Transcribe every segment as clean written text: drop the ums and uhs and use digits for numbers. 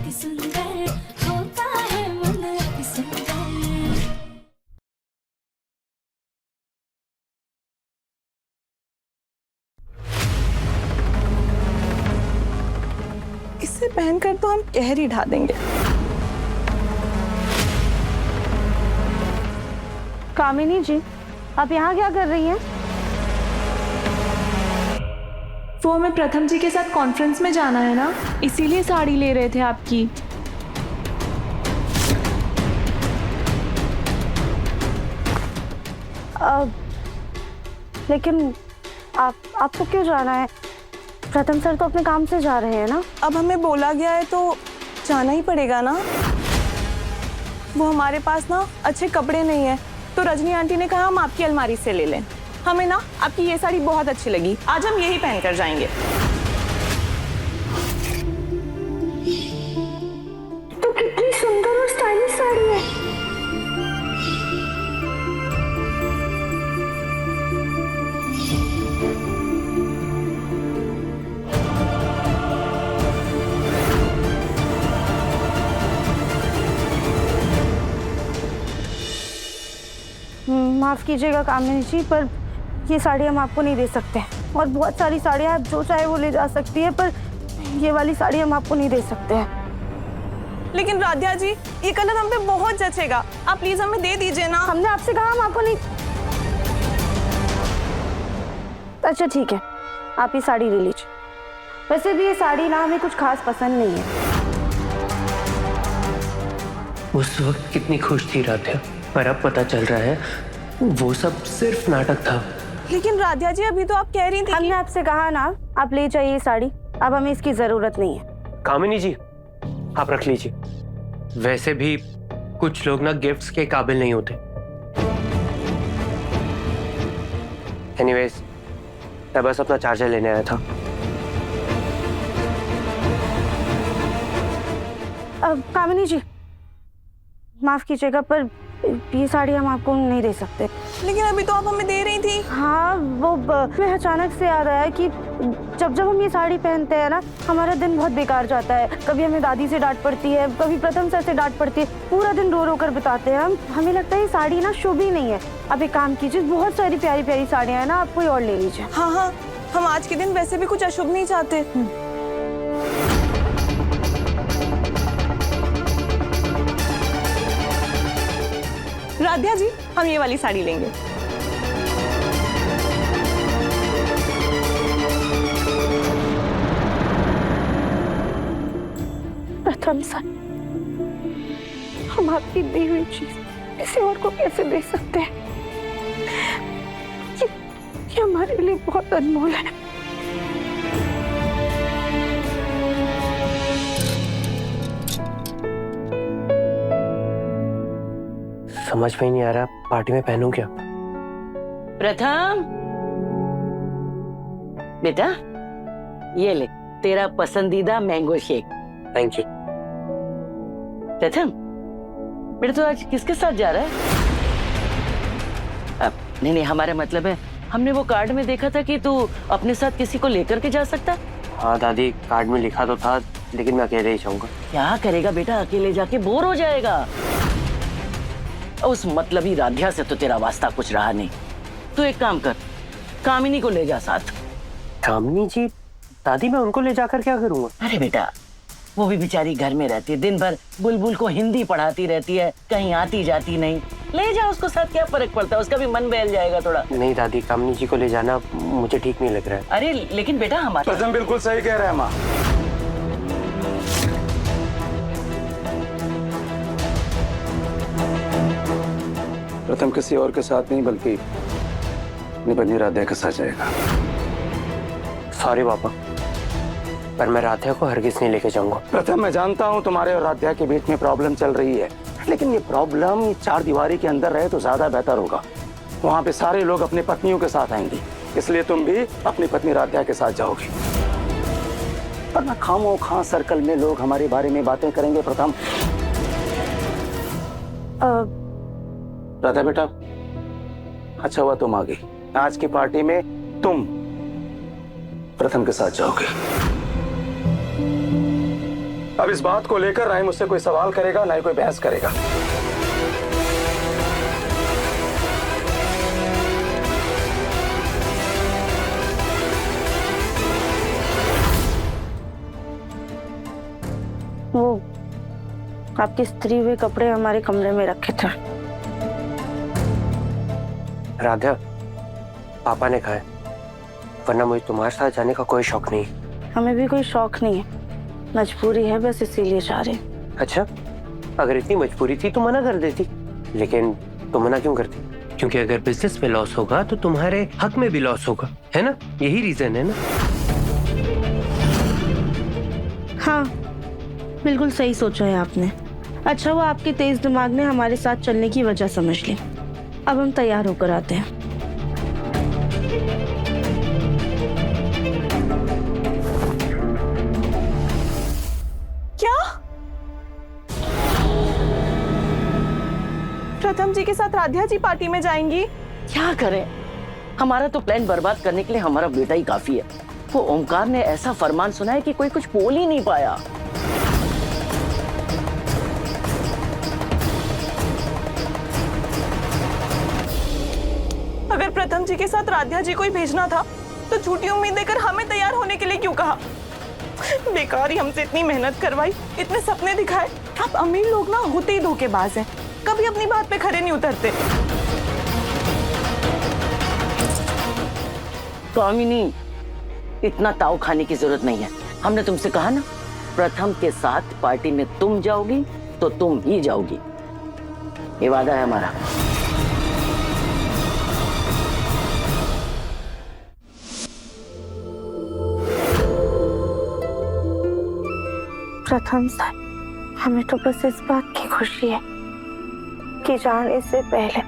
अति सुंदर होता है मन अति सुंदर। इसे पहनकर तो हम कहर ही ढा देंगे। कामिनी जी, आप यहाँ क्या कर रही हैं? वो हमें प्रथम जी के साथ कॉन्फ्रेंस में जाना है ना, इसीलिए साड़ी ले रहे थे आपकी। लेकिन आपको क्यों जाना है? प्रथम सर तो अपने काम से जा रहे हैं ना। अब हमें बोला गया है तो जाना ही पड़ेगा ना। वो हमारे पास ना अच्छे कपड़े नहीं है, तो रजनी आंटी ने कहा हम आपकी अलमारी से ले लें। हमें ना आपकी ये साड़ी बहुत अच्छी लगी, आज हम यही पहनकर जाएंगे। तो कितनी सुंदर और स्टाइलिश साड़ी है। माफ कीजिएगा कामिनी जी, पर ये साड़ी हम आपको नहीं दे सकते। और बहुत सारी साड़ियाँ आप जो चाहे वो ले जा सकती है, पर ये वाली साड़ी हम आपको नहीं दे सकते हैं। लेकिन राध्या जी, ये कलर हम पे बहुत जचेगा, आप प्लीज हमें दे दीजिए ना। हमने आपसे कहा हम आपको नहीं। अच्छा ठीक है, आप ये साड़ी ले लीजिए। वैसे भी ये साड़ी ना हमें कुछ खास पसंद नहीं है। उस वक्त कितनी खुश थी राध्या, पर अब पता चल रहा है वो सब सिर्फ नाटक था। लेकिन राध्या जी, अभी तो आप कह रही थी हमने आपसे कहा ना आप ले जाइए ये साड़ी, अब हमें इसकी जरूरत नहीं है। कामिनी जी, आप रख लीजिए। वैसे भी कुछ लोग ना गिफ्ट्स के काबिल नहीं होते। एनीवेज, मैं बस अपना चार्जर लेने आया था। कामिनी जी, माफ कीजिएगा, पर ये साड़ी हम आपको नहीं दे सकते। लेकिन अभी तो आप हमें दे रही थी। हाँ, वो मैं अचानक से याद आया कि जब हम ये साड़ी पहनते हैं ना, हमारा दिन बहुत बेकार जाता है। कभी हमें दादी से डांट पड़ती है, कभी प्रथम सर से डांट पड़ती है, पूरा दिन रो रो कर बिताते हैं हम। हमें लगता है ये साड़ी ना शुभ ही नहीं है। अब एक काम कीजिए, बहुत सारी प्यारी प्यारी साड़ियाँ हैं ना, आप कोई और ले लीजिए। हाँ हाँ, हम आज के दिन वैसे भी कुछ अशुभ नहीं चाहते। राध्या जी, हम ये वाली साड़ी लेंगे। प्रथम सर, हम आपकी दी हुई चीज किसी और को कैसे दे सकते हैं? ये हमारे लिए बहुत अनमोल है। समझ में ही नहीं आ रहा पार्टी में पहनूं क्या। प्रथम, बेटा ये ले तेरा पसंदीदा मैंगो शेक। Thank you. प्रथम, बेटा तो आज किसके साथ जा रहा है? नहीं, हमारा मतलब है, हमने वो कार्ड में देखा था कि तू अपने साथ किसी को लेकर के जा सकता है। हाँ दादी, कार्ड में लिखा तो था, लेकिन मैं अकेले ही जाऊंगा। क्या करेगा बेटा, अकेले जाके बोर हो जाएगा। उस मतलबी राध्या से तो तेरा वास्ता कुछ रहा नहीं। तू एक काम कर, कामिनी को ले जा साथ। कामिनी जी, दादी मैं उनको ले जाकर क्या करूंगा? अरे बेटा, वो भी बेचारी घर में रहती है, दिन भर बुलबुल को हिंदी पढ़ाती रहती है, कहीं आती जाती नहीं। ले जा उसको साथ, क्या फर्क पड़ता है, उसका भी मन बहल जाएगा थोड़ा। नहीं दादी, कामिनी जी को ले जाना मुझे ठीक नहीं लग रहा है। अरे लेकिन बेटा हमारा प्रथम बिल्कुल सही कह रहा है माँ। प्रथम किसी और के साथ नहीं, बल्कि अपनी पत्नी राध्या के साथ जाएगा। सॉरी पापा, पर मैं राध्या को हरगिज नहीं लेके जाऊंगा। प्रथम, मैं जानता हूँ तुम्हारे और राध्या के बीच में प्रॉब्लम चल रही है, लेकिन ये प्रॉब्लम चार दीवारी के अंदर रहे तो ज्यादा बेहतर होगा। वहाँ पे सारे लोग अपनी पत्नियों के साथ आएंगे, इसलिए तुम भी अपनी पत्नी राध्या के साथ जाओगी। वरना खामोखा सर्कल में लोग हमारे बारे में बातें करेंगे। प्रथम, राधा बेटा, अच्छा हुआ तुम आ गई। आज की पार्टी में तुम प्रथम के साथ जाओगे। अब इस बात को लेकर ना ही मुझसे कोई सवाल करेगा ना ही कोई बहस करेगा। वो आपके इस्त्री हुए कपड़े हमारे कमरे में रखे थे। राधा, पापा ने कहा है, वरना मुझे तुम्हारे साथ जाने का कोई शौक नहीं है। हमें भी कोई शौक नहीं है, मजबूरी है बस, इसीलिए जा रहे हैं। अच्छा, अगर इतनी मजबूरी थी तो मना कर देती, लेकिन तुम मना क्यों करती? क्योंकि अगर बिजनेस में लॉस होगा तो तुम्हारे हक में भी लॉस होगा, है ना? यही रीजन है ना? हाँ, बिल्कुल सही सोचा है आपने। अच्छा वो आपके तेज दिमाग ने हमारे साथ चलने की वजह समझ ली। अब हम तैयार होकर आते हैं। क्या? प्रथम जी के साथ राधिया जी पार्टी में जाएंगी? क्या करें, हमारा तो प्लान बर्बाद करने के लिए हमारा बेटा ही काफी है। वो ओमकार ने ऐसा फरमान सुना है कि कोई कुछ बोल ही नहीं पाया। अगर प्रथम जी के साथ राधिया जी को ही भेजना था तो झूठी उम्मीद देकर हमें तैयार होने के लिए क्यों कहा? बेकार ही हमसे इतनी मेहनत करवाई, इतने सपने दिखाए। आप अमीर लोग ना होते ही धोखेबाज हैं, कभी अपनी बात पे खरे नहीं उतरते। कामिनी, इतना ताव खाने की जरूरत नहीं है। हमने तुमसे कहा ना, प्रथम के साथ पार्टी में तुम जाओगी तो तुम ही जाओगी, ये वादा है हमारा। प्रथम सर, हमें तो बस इस बात की खुशी है कि जाने से पहले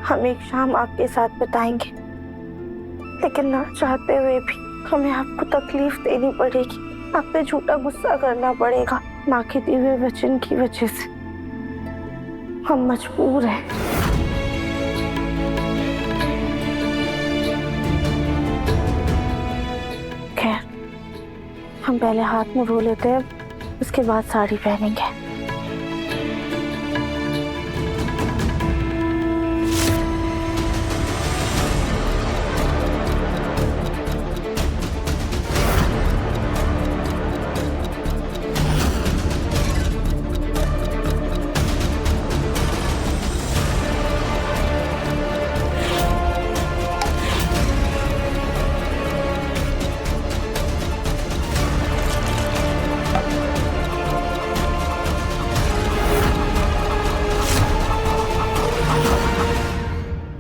हम एक शाम आपके साथ बिताएंगे, लेकिन ना चाहते हुए भी हमें आपको तकलीफ देनी पड़ेगी, आप पे झूठा गुस्सा करना पड़ेगा। माँ के दिए हुए वचन की वजह से हम मजबूर हैं। खैर, हम पहले हाथ मुंह धो लेते हैं, उसके बाद साड़ी पहनेंगे।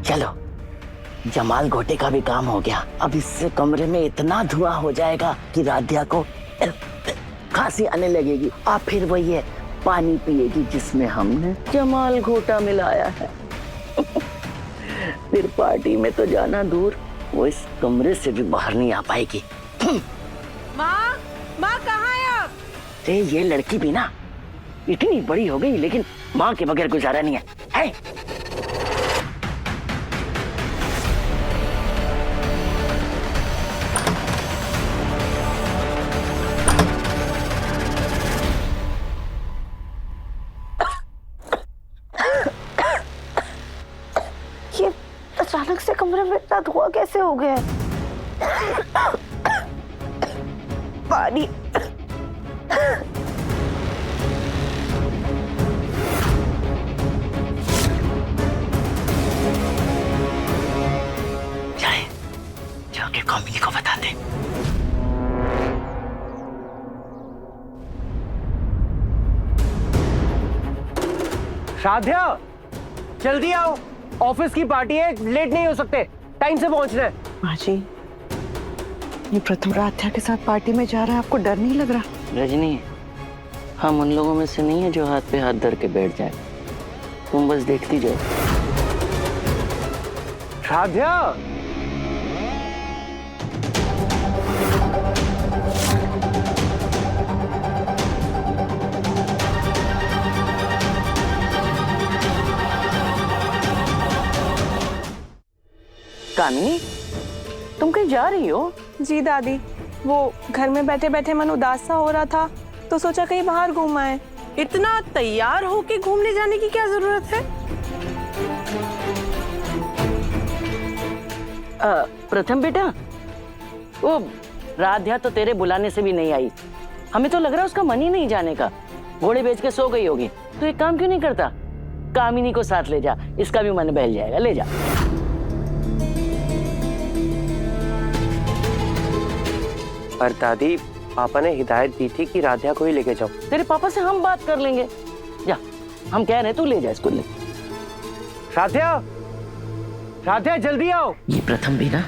चलो, जमाल घोटे का भी काम हो गया। अब इससे कमरे में इतना धुआं हो जाएगा कि राधिया को खांसी आने लगेगी, और फिर वो ये पानी पिएगी जिसमें हमने जमाल घोटा मिलाया है। फिर पार्टी में तो जाना दूर, वो इस कमरे से भी बाहर नहीं आ पाएगी। माँ, माँ कहाँ है आप? ये लड़की भी ना इतनी बड़ी हो गई, लेकिन माँ के बगैर गुजारा नहीं है? ये अचानक से कमरे में इतना धुआं कैसे हो गया है? पानी। जाए, जाके कामिनी को बता दे। राधिया, जल्दी आओ, ऑफिस की पार्टी है, लेट नहीं हो सकते, टाइम से पहुंचना है। माँ जी, ये प्रथम राधिया के साथ पार्टी में जा रहा है, आपको डर नहीं लग रहा? रजनी, हम उन लोगों में से नहीं है जो हाथ पे हाथ धर के बैठ जाए। तुम बस देखती जाओ। राधिया, कामिनी, तुम कहीं जा रही हो? जी दादी, वो घर में बैठे बैठे मन उदास सा हो रहा था, तो सोचा कहीं बाहर घूम आए। इतना तैयार होके घूमने जाने की क्या जरूरत है? प्रथम बेटा, वो राध्या तो तेरे बुलाने से भी नहीं आई। हमें तो लग रहा है उसका मन ही नहीं जाने का। घोड़े बेच के सो गई होगी। तो एक काम क्यों नहीं करता, कामिनी को साथ ले जा, इसका भी मन बहल जाएगा। ले जा। पर दादी, पापा ने हिदायत दी थी कि राध्या को ही लेके जाओ। तेरे पापा से हम बात कर लेंगे। जा, हम कह रहे तू ले जा स्कूल ले। राध्या, राध्या जल्दी आओ। ये प्रथम भी ना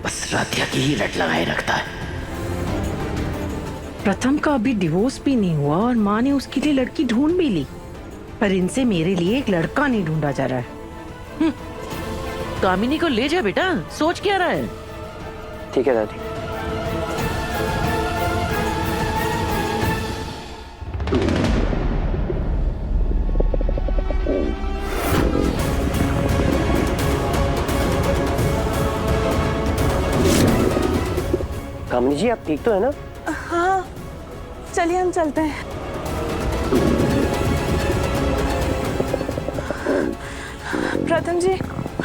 बस राध्या की ही रट लगाए रखता है। प्रथम का अभी डिवोर्स भी नहीं हुआ और माँ ने उसके लिए लड़की ढूंढ भी ली, पर इनसे मेरे लिए एक लड़का नहीं ढूंढा जा रहा है। कामिनी को ले जा बेटा, सोच क्या रहा है? ठीक है दादी। कामिनी जी, आप ठीक तो है ना? हाँ, चलिए हम चलते हैं। प्रथम जी,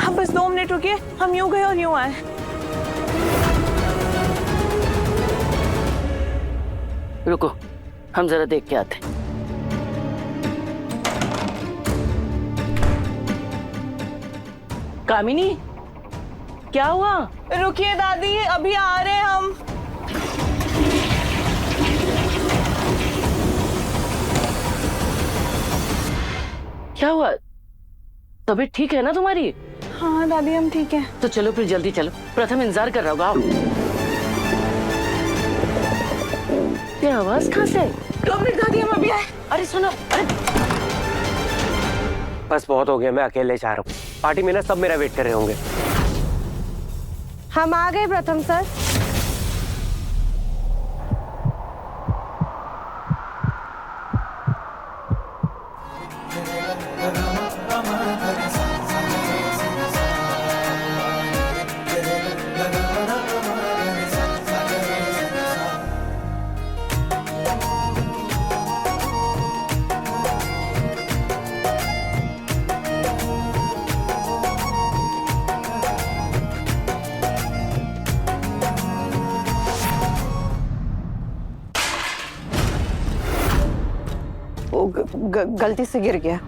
आप बस 2 मिनट रुकिए, हम यूं गए और यूं आए। रुको, हम जरा देख के आते। कामिनी, क्या हुआ? रुकिए दादी, अभी आ रहे हैं हम। क्या हुआ? तबीयत ठीक है ना तुम्हारी? हाँ दादी, हम ठीक हैं। तो चलो फिर जल्दी चलो, प्रथम इंतजार कर रहा होगा। आओ। ये आवाज कहाँ से? 2 मिनट दादी, हम अभी आए। अरे सुनो, अरे बस बहुत हो गया, मैं अकेले जा रहा हूँ। पार्टी में ना सब मेरा वेट कर रहे होंगे। हम आ गए प्रथम सर। गलती से गिर गया।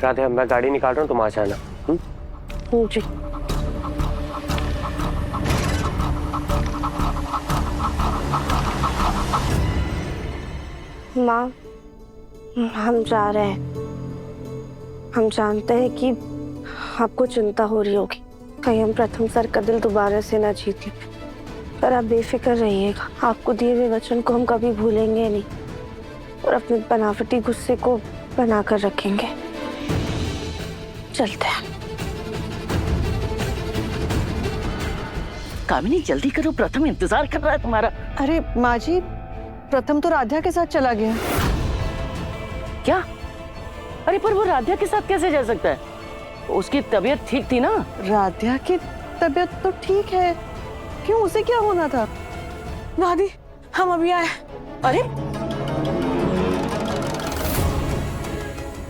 राधे, मैं गाड़ी निकाल रहा हूँ, तुम आ जाना। जी। माँ, हम जा रहे हैं। हम जानते हैं कि आपको चिंता हो रही होगी, कहीं हम प्रथम सर का दिल दोबारा से ना जीते, पर आप बेफिक्र रहिएगा। आपको दिए हुए वचन को हम कभी भूलेंगे नहीं और अपने बनावटी गुस्से को बना कर रखेंगे। चलते हैं। कामिनी जल्दी करो, प्रथम इंतजार कर रहा है तुम्हारा। अरे माँ जी, प्रथम तो राध्या के साथ चला गया। क्या? अरे पर वो राध्या के साथ कैसे जा सकता है? उसकी तबीयत ठीक थी ना? राध्या की तबीयत तो ठीक है, क्यों, उसे क्या होना था? दादी, हम अभी आए। अरे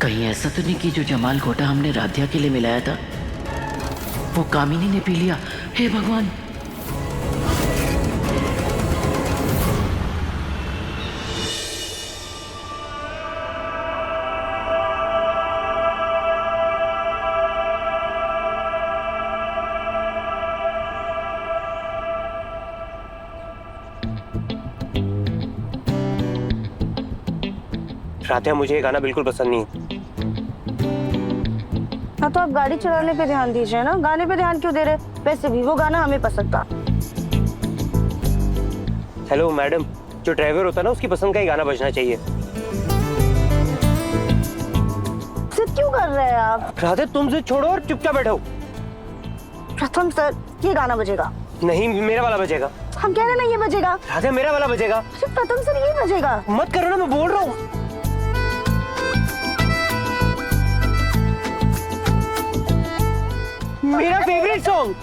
कहीं ऐसा तो नहीं कि जो जमाल घोटा हमने राध्या के लिए मिलाया था वो कामिनी ने पी लिया? हे भगवान। राधे, मुझे ये गाना बिल्कुल पसंद नहीं है। हाँ तो आप गाड़ी चलाने पे ध्यान दीजिए ना, गाने पे ध्यान क्यों दे रहे? वैसे भी वो गाना हमें पसंद था। हेलो मैडम, जो ड्राइवर होता है ना उसकी पसंद का ही गाना बजना चाहिए। जिद क्यों कर रहे हैं आप? राधे, तुम से छोड़ो और चुपचाप बैठो। प्रथम सर, ये गाना बजेगा। नहीं, मेरा वाला बजेगा। हम कह रहे ना ये बजेगा। राधे, मेरा वाला बजेगा। अरे प्रथम सर, ये बजेगा। मत करो ना, मैं बोल रहा हूँ। मेरा फेवरेट सॉन्ग।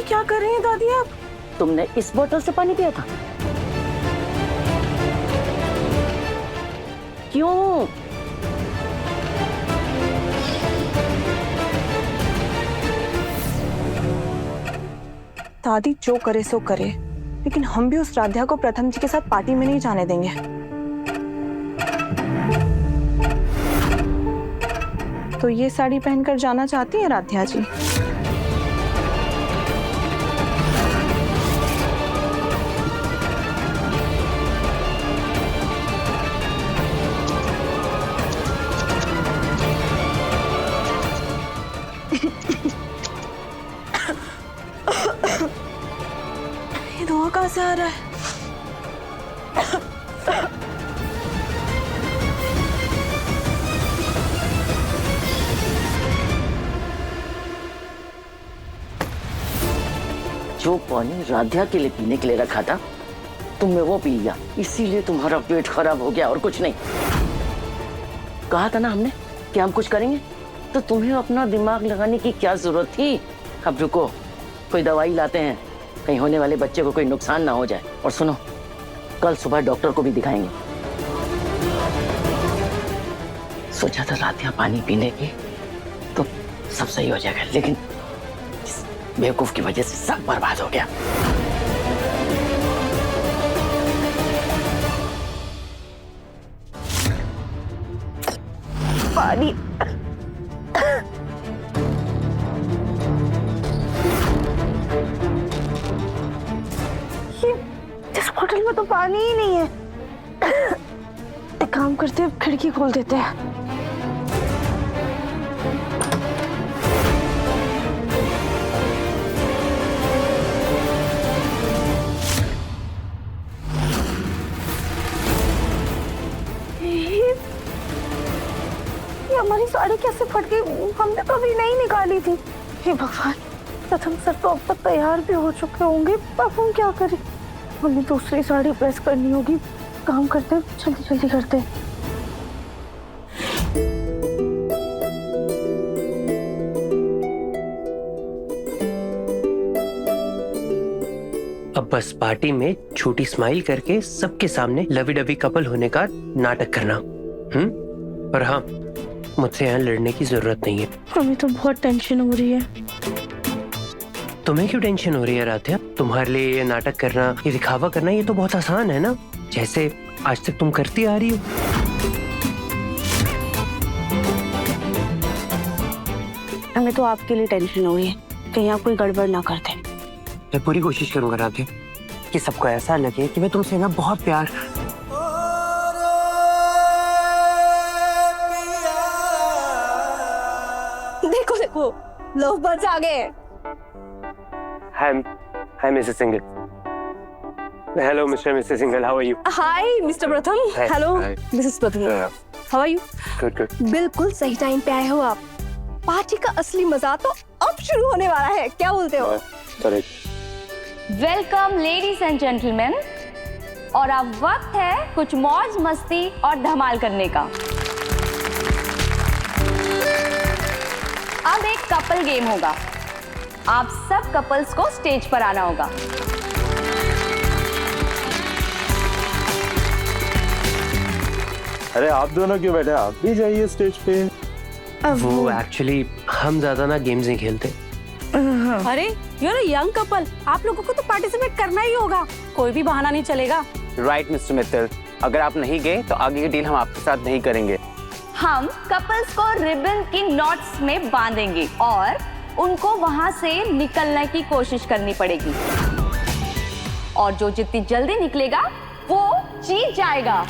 ये क्या कर रही हैं दादी आप? तुमने इस बोतल से पानी पिया था? क्यों? दादी जो करे सो करे, लेकिन हम भी उस राध्या को प्रथम जी के साथ पार्टी में नहीं जाने देंगे। तो ये साड़ी पहनकर जाना चाहती है राध्या जी? ये धुआं कहाँ से आ रहा है? जो पानी राध्या के लिए पीने के लिए रखा था तुमने वो पी लिया, इसीलिए तुम्हारा पेट खराब हो गया और कुछ नहीं। कहा था ना हमने कि हम कुछ करेंगे, तो तुम्हें अपना दिमाग लगाने की क्या जरूरत थी? अब रुको, कोई दवाई लाते हैं, कहीं होने वाले बच्चे को कोई नुकसान ना हो जाए। और सुनो, कल सुबह डॉक्टर को भी दिखाएंगे। सोचा था राध्या पानी पीने की तो सब सही हो जाएगा, लेकिन इस बेवकूफ की वजह से सब बर्बाद हो गया। पानी इस होटल में तो पानी ही नहीं है। एक काम करते हैं, खिड़की खोल देते हैं। ये हमारी साड़ी कैसे फट गई? हमने तो अभी नहीं निकाली थी। हे भगवान, प्रथम सर तो अब तक तैयार भी हो चुके होंगे, अब हम क्या करें? हमें दूसरी साड़ी प्रेस करनी होगी। काम करते हैं, जल्दी जल्दी करते हैं। अब बस पार्टी में छोटी स्माइल करके सबके सामने लवी डबी कपल होने का नाटक करना। पर हाँ, मुझसे यहाँ लड़ने की जरूरत नहीं है। हमें तो बहुत टेंशन हो रही है। तुम्हें क्यों टेंशन हो रही है राध्या? तुम्हारे लिए ये नाटक करना, ये दिखावा करना, ये तो बहुत आसान है ना, जैसे आज तक तुम करती आ रही हो। हमें तो आपके लिए टेंशन हो रही है, कहीं आप कोई गड़बड़ ना कर दें। मैं पूरी कोशिश करूंगा राधे कि सबको ऐसा लगे कि मैं तुमसे ना बहुत प्यार। देखो देखो, लव बर्ड्स आ गए। Hi Mrs Singhal. Hello Mr Mrs Singhal, how are you? Hi Mr Pratham. Hello Mrs Pratham, how are you? Good good. बिल्कुल सही टाइम पे आए हो आप। पार्टी का असली मजा तो अब शुरू होने वाला है, क्या बोलते हो? वेलकम लेडीज एंड जेंटलमैन, और अब वक्त है कुछ मौज मस्ती और धमाल करने का। अब एक कपल गेम होगा। आप सब कपल्स को स्टेज पर आना होगा। अरे आप दोनों क्यों बैठे? आप भी जाइए स्टेज पे। वो एक्चुअली हम ज्यादा ना गेम्स नहीं खेलते। अरे यू आर यंग कपल, आप लोगों को तो पार्टिसिपेट करना ही होगा, कोई भी बहाना नहीं चलेगा। राइट मिस्टर मित्तल, अगर आप नहीं गए तो आगे की डील हम आपके साथ नहीं करेंगे। हम कपल्स को रिबन की नॉट्स में बांधेंगे और उनको वहां से निकलने की कोशिश करनी पड़ेगी, और जो जितनी जल्दी निकलेगा वो जीत जाएगा।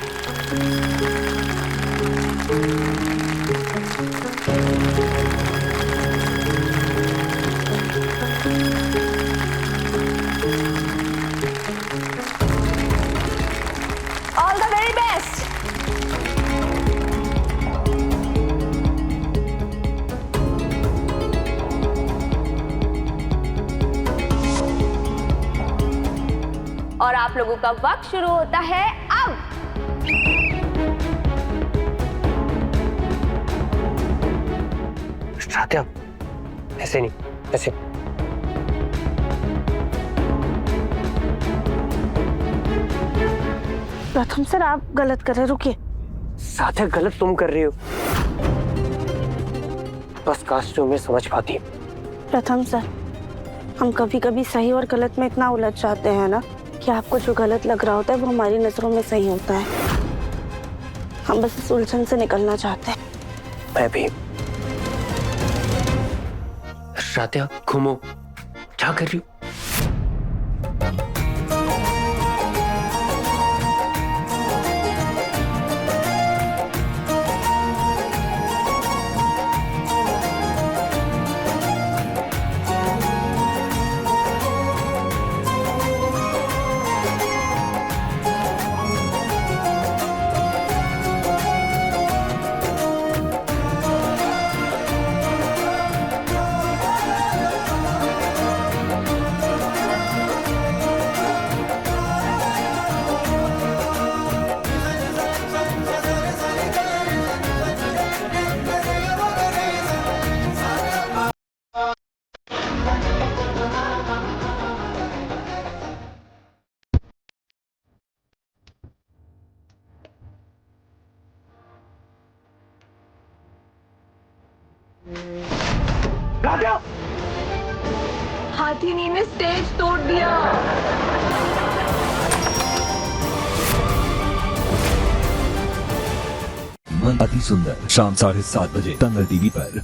All the very best. और आप लोगों का वक्त शुरू होता है अब। राध्या, ऐसे नहीं, ऐसे। प्रथम सर आप गलत कर रहे, रुकिए। साथ गलत तुम कर रही हो, बस कास्टों में समझ पाती है। प्रथम सर, हम कभी कभी सही और गलत में इतना उलझ जाते हैं ना कि आपको जो गलत लग रहा होता है वो हमारी नजरों में सही होता है। हम बस इस उलझन से निकलना चाहते हैं। मैं भी। राध्या घूमो, क्या कर रही हो? हाथीनी ने स्टेज तोड़ दिया। मन अति सुंदर शाम 7:30 बजे दंगल टीवी पर।